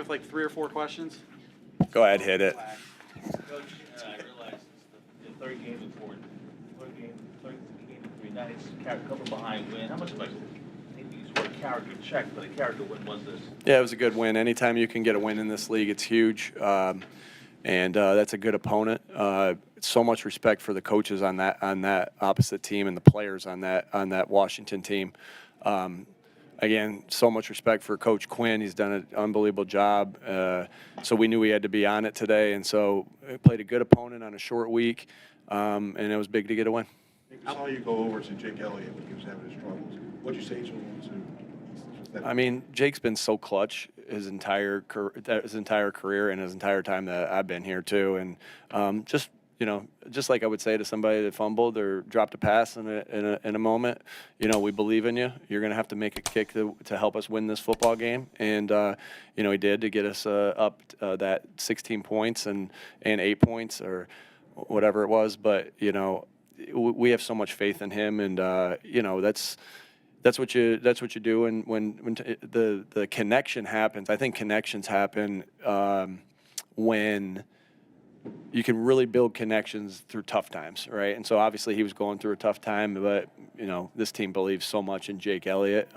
With like 3 or 4 questions. Go ahead, hit it. Coach, I realize it's the third game in 4, third game in 3 nights, coming behind win. How much of a, maybe use the word character check, but a character win was this? Yeah, it was a good win. Anytime you can get a win in this league, it's huge. And that's a good opponent. So much respect for the coaches on that opposite team and the players on that Washington team. Again, so much respect for Coach Quinn. He's done an unbelievable job. So we knew we had to be on it today, and so we played a good opponent on a short week, and it was big to get a win. I saw you go over to Jake Elliott when he was having his struggles. What'd you say to him? I mean, Jake's been so clutch his entire career and his entire time that I've been here too, and just like I would say to somebody that fumbled or dropped a pass in a moment, we believe in you. You're going to have to make a kick to help us win this football game, and he did to get us up that 16 points and 8 points or whatever it was. But we have so much faith in him, and that's what you do. And when the connection happens, I think connections happen when you can really build connections through tough times, right? And so obviously he was going through a tough time, but this team believes so much in Jake Elliott,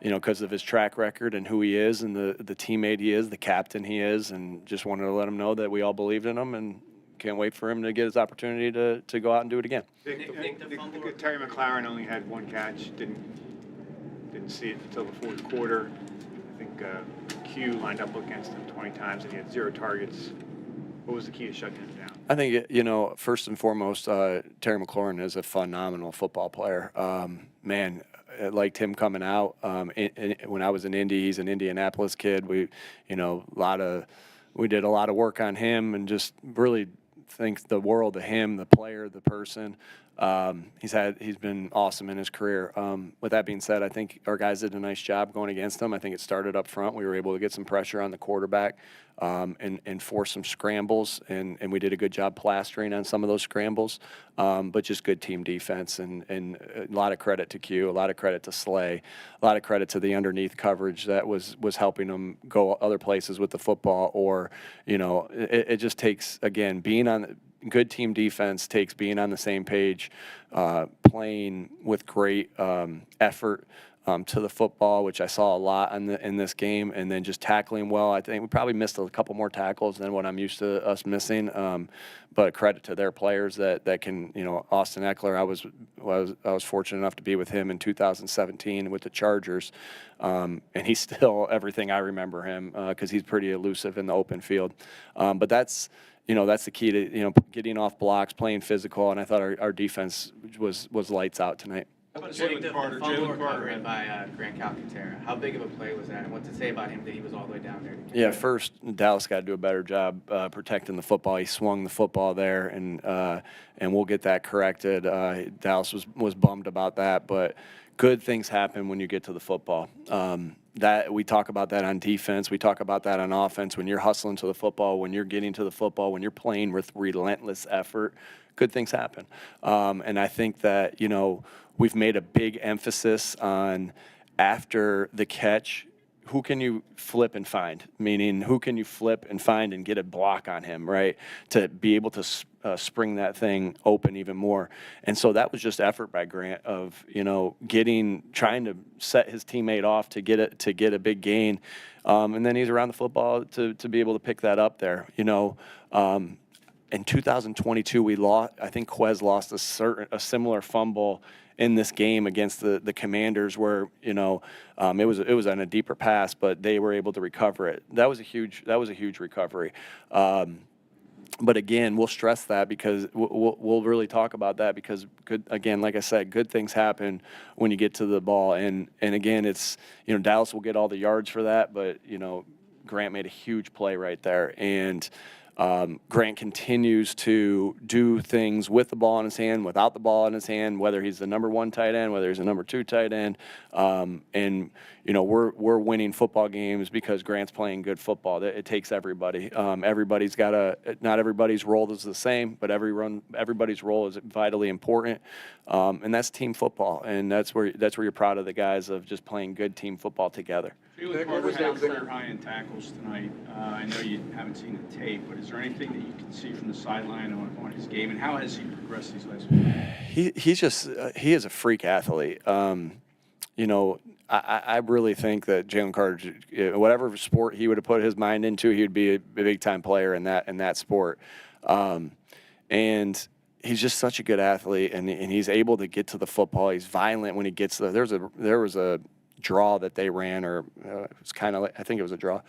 because of his track record and who he is and the teammate he is, the captain he is, and just wanted to let him know that we all believed in him and can't wait for him to get his opportunity to go out and do it again. Terry McLaren only had one catch, didn't see it until the fourth quarter. I think Q lined up against him 20 times and he had 0 targets. What was the key to shutting him down? I think, first and foremost, Terry McLaurin is a phenomenal football player. Man, I liked him coming out. When I was in Indy, he's an Indianapolis kid. We did a lot of work on him and just really think the world of him, the player, the person. He's been awesome in his career. With that being said, I think our guys did a nice job going against him. I think it started up front. We were able to get some pressure on the quarterback and force some scrambles, and we did a good job plastering on some of those scrambles. But just good team defense and a lot of credit to Q, a lot of credit to Slay, a lot of credit to the underneath coverage that was helping them go other places with the football. Or it just takes, again, being on good team defense takes being on the same page, playing with great effort to the football, which I saw a lot in this game, and then just tackling well. I think we probably missed a couple more tackles than what I'm used to us missing, but credit to their players that can, Austin Eckler, I was fortunate enough to be with him in 2017 with the Chargers, and he's still everything I remember him because he's pretty elusive in the open field. But that's the key to, getting off blocks, playing physical, and I thought our defense was lights out tonight. The fumble recovery by Grant Calcaterra. How big of a play was that, and what to say about him that he was all the way down there? Yeah, first, Dallas got to do a better job protecting the football. He swung the football there, and we'll get that corrected. Dallas was bummed about that, but good things happen when you get to the football. That we talk about that on defense. We talk about that on offense. When you're hustling to the football, when you're getting to the football, when you're playing with relentless effort, good things happen. And I think that, we've made a big emphasis on after the catch, who can you flip and find? Meaning, who can you flip and find and get a block on him, right? To be able to spring that thing open even more. And so that was just effort by Grant of, trying to set his teammate off to get a big gain. And then he's around the football to be able to pick that up there, In 2022, I think Quez lost a similar fumble in this game against the Commanders, where it was on a deeper pass, but they were able to recover it. That was a huge recovery. But again, we'll stress that because we'll really talk about that because like I said, good things happen when you get to the ball, and again, it's Dallas will get all the yards for that, but Grant made a huge play right there, and Grant continues to do things with the ball in his hand, without the ball in his hand, whether he's the number 1 tight end, whether he's the number 2 tight end. And, you know, we're winning football games because Grant's playing good football. It takes everybody. Everybody's got not everybody's role is the same, but everybody's role is vitally important. And that's team football. And that's where you're proud of the guys of just playing good team football together. Jalen Carter had a career high in tackles tonight. I know you haven't seen the tape, but is there anything that you can see from the sideline on his game, and how has he progressed these last few years? He is a freak athlete. You know, I really think that Jalen Carter, whatever sport he would have put his mind into, he would be a big time player in that sport. And he's just such a good athlete, and he's able to get to the football. He's violent when he gets there. There was a draw that they ran, or it was kind of like, I think it was a draw,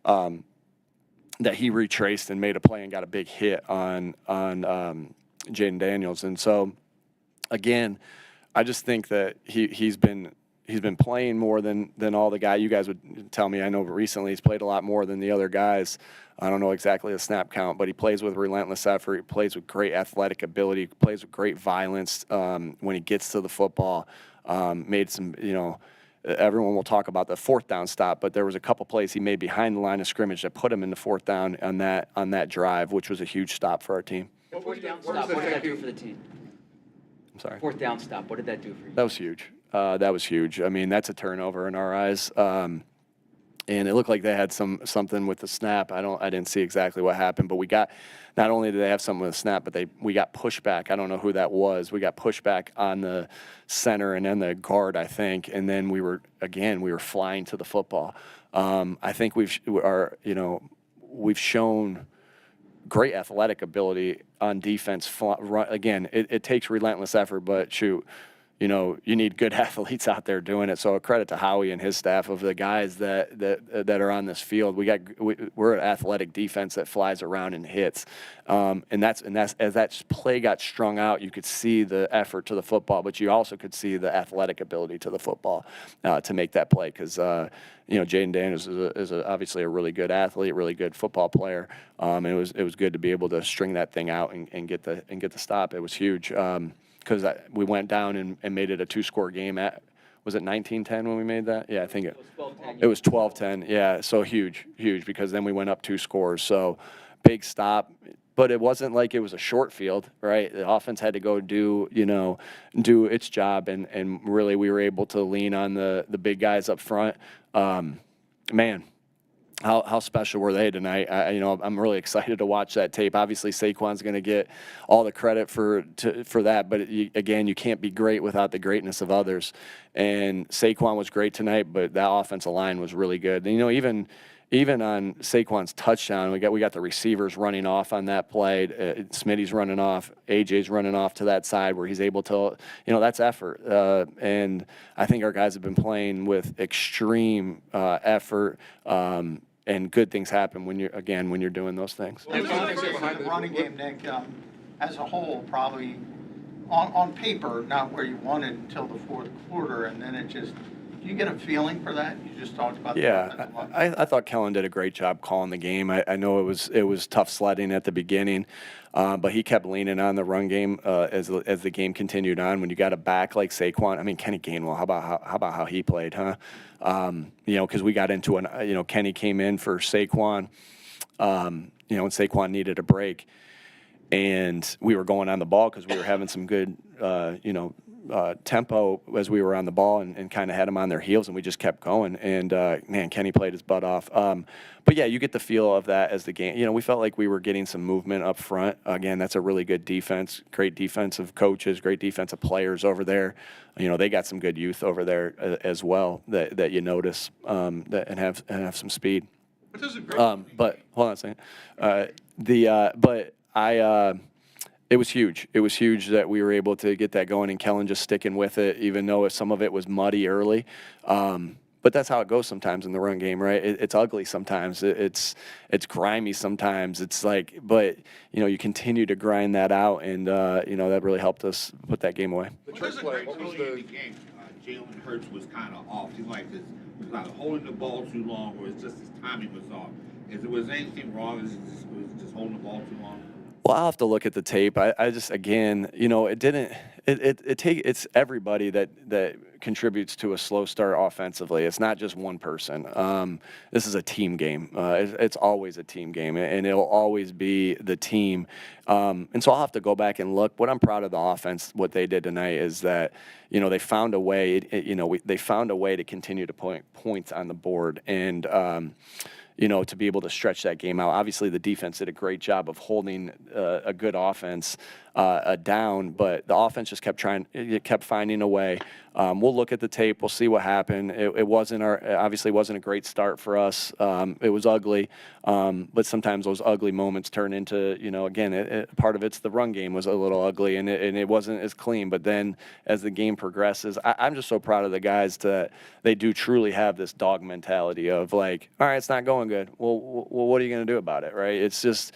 that he retraced and made a play and got a big hit on Jaden Daniels. And so, again, I just think that he's been playing more than all the guys. You guys would tell me, I know recently he's played a lot more than the other guys. I don't know exactly the snap count, but he plays with relentless effort. He plays with great athletic ability. He plays with great violence when he gets to the football. Made some, you know, everyone will talk about the 4th down stop, but there was a couple plays he made behind the line of scrimmage that put him in the 4th down on that drive, which was a huge stop for our team. Fourth down stop, what did that do for the team? I'm sorry. 4th down stop, what did that do for you? That was huge. That was huge. I mean, that's a turnover in our eyes. And it looked like they had something with the snap. I didn't see exactly what happened, but we got, not only did they have something with the snap, but we got pushback. I don't know who that was. We got pushback on the center and then the guard, I think. And then we were flying to the football. I think we've shown great athletic ability on defense. Again, it takes relentless effort, but shoot, you know, you need good athletes out there doing it. So a credit to Howie and his staff of the guys that are on this field. We're an athletic defense that flies around and hits, and that's as that play got strung out, you could see the effort to the football, but you also could see the athletic ability to the football to make that play because. You know, Jaden Daniels is obviously a really good athlete, really good football player. And it was good to be able to string that thing out and get the stop. It was huge because we went down and made it a 2-score game. Was it 19-10 when we made that? Yeah, I think it was 12-10. Yeah, so huge because then we went up 2 scores. So big stop. But it wasn't like it was a short field, right? The offense had to go do its job, and really we were able to lean on the big guys up front. Man, how special were they tonight? I'm really excited to watch that tape. Obviously, Saquon's going to get all the credit for that, but again, you can't be great without the greatness of others. And Saquon was great tonight, but that offensive line was really good. And, you know, even on Saquon's touchdown, we got the receivers running off on that play. Smitty's running off. AJ's running off to that side where he's able to, that's effort. And I think our guys have been playing with extreme effort. And good things happen when you're doing those things. The running game, Nick, as a whole, probably on paper, not where you wanted until the 4th quarter, and then it just. Do you get a feeling for that? You just talked about. Yeah, I thought Kellen did a great job calling the game. I know it was tough sledding at the beginning, but he kept leaning on the run game as the game continued on. When you got a back like Saquon, I mean Kenny Gainwell, how about how he played, huh? Because we got into Kenny came in for Saquon, and Saquon needed a break, and we were going on the ball because we were having some good, tempo as we were on the ball and kind of had them on their heels, and we just kept going. And, man, Kenny played his butt off. But, yeah, you get the feel of that as the game. We felt like we were getting some movement up front. Again, that's a really good defense, great defensive coaches, great defensive players over there. They got some good youth over there as well that you notice and have some speed. But hold on a second. It was huge. It was huge that we were able to get that going and Kellen just sticking with it, even though some of it was muddy early. But that's how it goes sometimes in the run game, right? It's ugly sometimes. It's grimy sometimes. It's like, but you continue to grind that out, and that really helped us put that game away. Early in the game, Jalen Hurts was kind of off. He was either holding the ball too long, or it's just his timing was off. Was anything wrong? Was it just holding the ball too long? Well, I'll have to look at the tape. I just, again, it didn't, it's everybody that contributes to a slow start offensively. It's not just one person. This is a team game. It's always a team game, and it'll always be the team. And so I'll have to go back and look. What I'm proud of the offense, what they did tonight is that, they found a way, they found a way to continue to put points on the board. And, to be able to stretch that game out. Obviously, the defense did a great job of holding a good offense down, but the offense just kept finding a way. We'll look at the tape. We'll see what happened. It wasn't obviously wasn't a great start for us. It was ugly, but sometimes those ugly moments turn into, again, part of it's the run game was a little ugly, and it wasn't as clean. But then as the game progresses, I'm just so proud of the guys that they do truly have this dog mentality of like, all right, it's not going good. Well, what are you going to do about it, right? It's just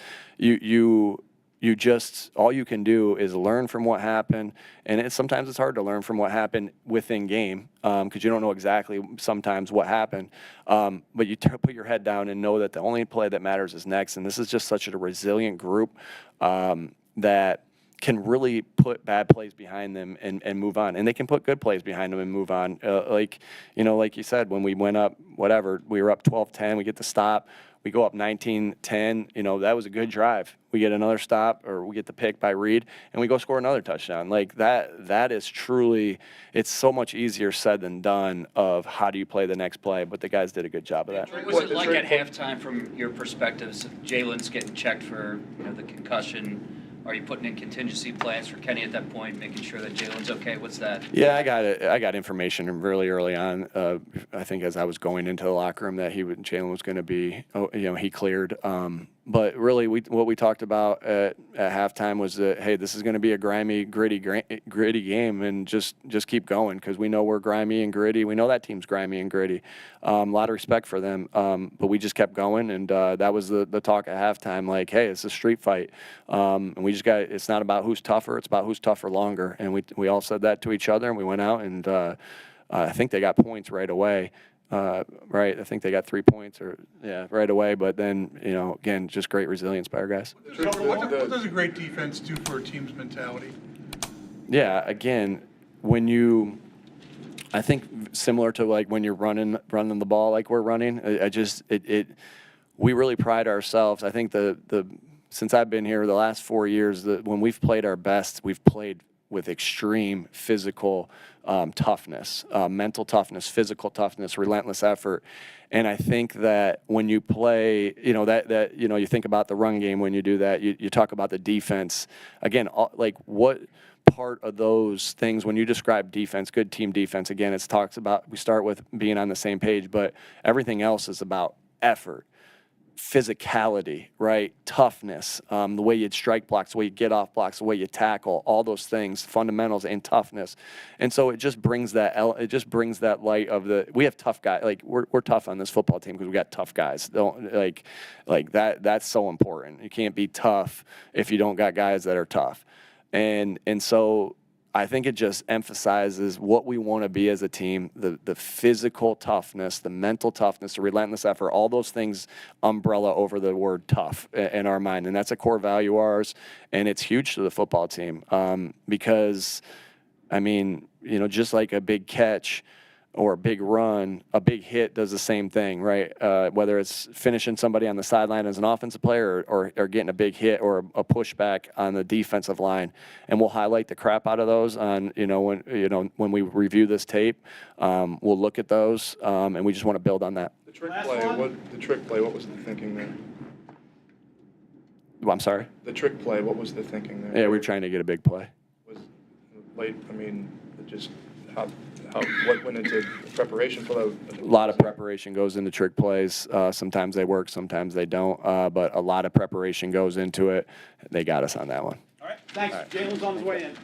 you just, all you can do is learn from what happened, and sometimes it's hard to learn from what happened within game because you don't know exactly sometimes what happened. But you put your head down and know that the only play that matters is next, and this is just such a resilient group that can really put bad plays behind them and move on. And they can put good plays behind them and move on. Like you said, when we went up, we were up 12-10, we get the stop. We go up 19-10, that was a good drive. We get another stop, or we get the pick by Reed, and we go score another touchdown. Like that is truly, it's so much easier said than done of how do you play the next play, but the guys did a good job of that. What was it like at halftime from your perspective? So Jalen's getting checked for the concussion. Are you putting in contingency plans for Kenny at that point, making sure that Jalen's okay? What's that? Yeah, I got information really early on. I think as I was going into the locker room that Jalen was going to be, he cleared. But really, what we talked about at halftime was that, hey, this is going to be a grimy, gritty game, and just keep going because we know we're grimy and gritty. We know that team's grimy and gritty. A lot of respect for them, but we just kept going, and that was the talk at halftime. Like, hey, it's a street fight, and we just got. It's not about who's tougher; it's about who's tougher longer. And we all said that to each other, and we went out, and I think they got points right away. Right, I think they got 3 points right away. But then, again, just great resilience by our guys. What does a great defense do for a team's mentality? Yeah, again, I think similar to like when you're running the ball like we're running. We really pride ourselves. I think since I've been here the last 4 years, when we've played our best, we've played with extreme physical toughness, mental toughness, physical toughness, relentless effort. And I think that when you play, you think about the run game when you do that, you talk about the defense. Again, like what part of those things, when you describe defense, good team defense, again, it talks about, we start with being on the same page, but everything else is about effort, physicality, right? Toughness, the way you'd strike blocks, the way you get off blocks, the way you tackle, all those things, fundamentals and toughness. And so it just brings that light of we have tough guys. Like we're tough on this football team because we got tough guys. Don't like that. That's so important. You can't be tough if you don't got guys that are tough. And so I think it just emphasizes what we want to be as a team, the physical toughness, the mental toughness, the relentless effort, all those things umbrella over the word tough in our mind. And that's a core value of ours, and it's huge to the football team because, just like a big catch or a big run, a big hit does the same thing, right? Whether it's finishing somebody on the sideline as an offensive player or getting a big hit or a pushback on the defensive line. And we'll highlight the crap out of those on, when we review this tape. We'll look at those, and we just want to build on that. The trick play, what was the thinking there? I'm sorry? The trick play, what was the thinking there? Yeah, we were trying to get a big play. Was late, what went into preparation for that? A lot of preparation goes into trick plays. Sometimes they work, sometimes they don't. But a lot of preparation goes into it. They got us on that one. All right, thanks. Jalen's on his way in.